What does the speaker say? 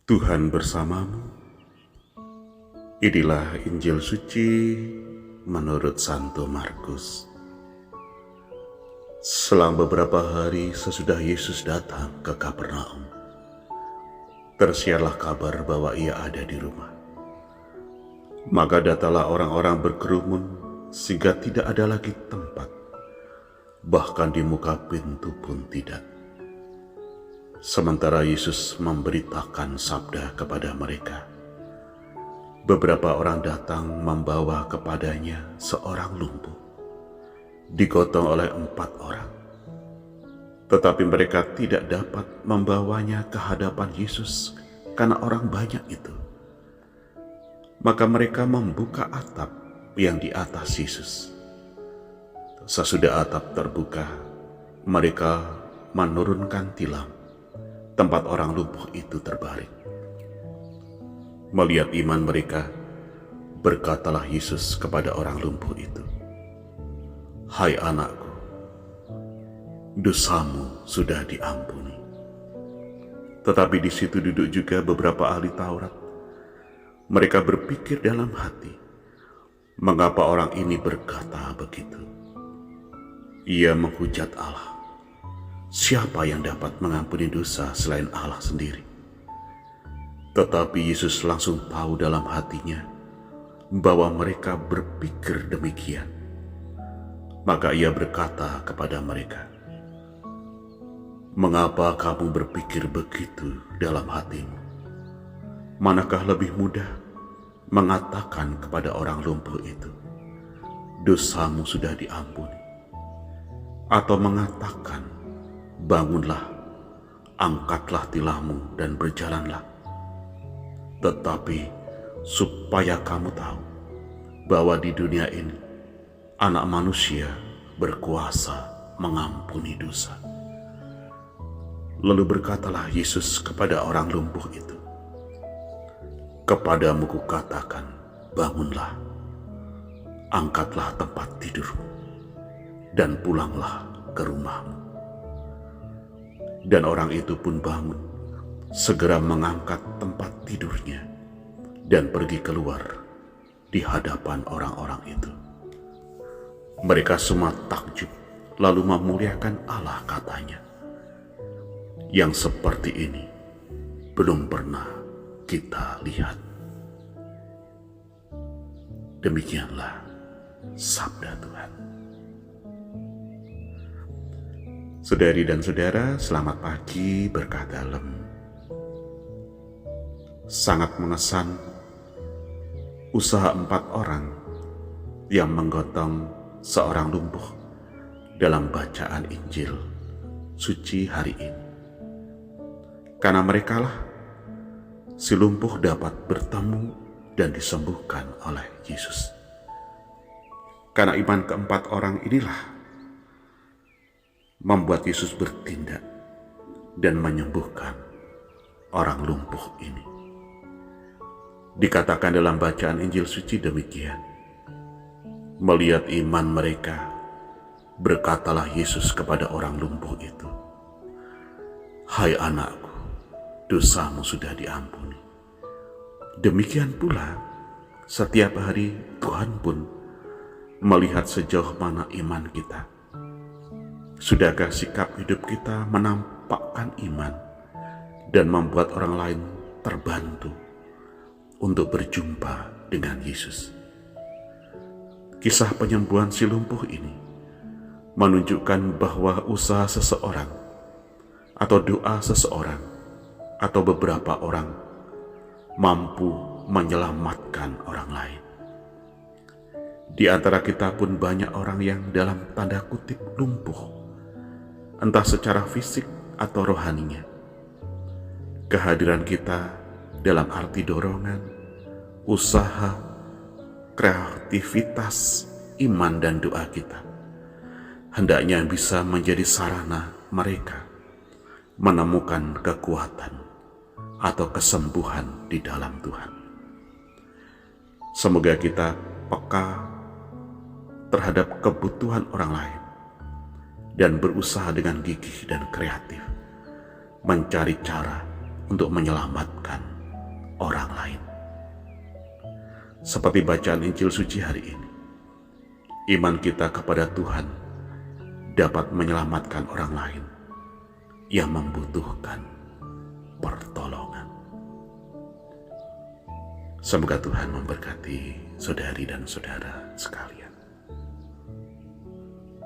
Tuhan bersamamu. Inilah Injil suci menurut Santo Markus. Selang beberapa hari sesudah Yesus datang ke Kapernaum, tersiarlah kabar bahwa ia ada di rumah. Maka datanglah orang-orang berkerumun sehingga tidak ada lagi tempat, bahkan di muka pintu pun tidak. Sementara Yesus memberitakan sabda kepada mereka, beberapa orang datang membawa kepadanya seorang lumpuh, digotong oleh 4 orang. Tetapi mereka tidak dapat membawanya ke hadapan Yesus karena orang banyak itu. Maka mereka membuka atap yang di atas Yesus. Sesudah atap terbuka, mereka menurunkan tilam tempat orang lumpuh itu terbaring. Melihat iman mereka, berkatalah Yesus kepada orang lumpuh itu, "Hai anakku, dosamu sudah diampuni." Tetapi di situ duduk juga beberapa ahli Taurat. Mereka berpikir dalam hati, mengapa orang ini berkata begitu? Ia menghujat Allah. Siapa yang dapat mengampuni dosa selain Allah sendiri? Tetapi Yesus langsung tahu dalam hatinya bahwa mereka berpikir demikian. Maka ia berkata kepada mereka, "Mengapa kamu berpikir begitu dalam hatimu? Manakah lebih mudah mengatakan kepada orang lumpuh itu, 'Dosamu sudah diampuni,' atau mengatakan, 'Bangunlah, angkatlah tilammu dan berjalanlah'? Tetapi supaya kamu tahu bahwa di dunia ini Anak Manusia berkuasa mengampuni dosa." Lalu berkatalah Yesus kepada orang lumpuh itu, "Kepadamu kukatakan, bangunlah, angkatlah tempat tidurmu, dan pulanglah ke rumahmu." Dan orang itu pun bangun, segera mengangkat tempat tidurnya, dan pergi keluar di hadapan orang-orang itu. Mereka semua takjub, lalu memuliakan Allah, katanya, "Yang seperti ini belum pernah kita lihat." Demikianlah sabda Tuhan. Saudari dan saudara, selamat pagi, berkah dalam. Sangat mengesan usaha 4 orang yang menggotong seorang lumpuh dalam bacaan Injil suci hari ini. Karena merekalah si lumpuh dapat bertemu dan disembuhkan oleh Yesus. Karena iman ke-4 orang inilah membuat Yesus bertindak dan menyembuhkan orang lumpuh ini. Dikatakan dalam bacaan Injil suci demikian, melihat iman mereka, berkatalah Yesus kepada orang lumpuh itu, "Hai anakku, dosamu sudah diampuni." Demikian pula setiap hari Tuhan pun melihat sejauh mana iman kita. Sudahkah sikap hidup kita menampakkan iman dan membuat orang lain terbantu untuk berjumpa dengan Yesus? Kisah penyembuhan si lumpuh ini menunjukkan bahwa usaha seseorang atau doa seseorang atau beberapa orang mampu menyelamatkan orang lain. Di antara kita pun banyak orang yang dalam tanda kutip lumpuh, entah secara fisik atau rohaninya. Kehadiran kita dalam arti dorongan, usaha, kreativitas, iman dan doa kita hendaknya bisa menjadi sarana mereka menemukan kekuatan atau kesembuhan di dalam Tuhan. Semoga kita peka terhadap kebutuhan orang lain dan berusaha dengan gigih dan kreatif mencari cara untuk menyelamatkan orang lain. Seperti bacaan Injil suci hari ini, iman kita kepada Tuhan dapat menyelamatkan orang lain yang membutuhkan pertolongan. Semoga Tuhan memberkati saudari dan saudara sekalian.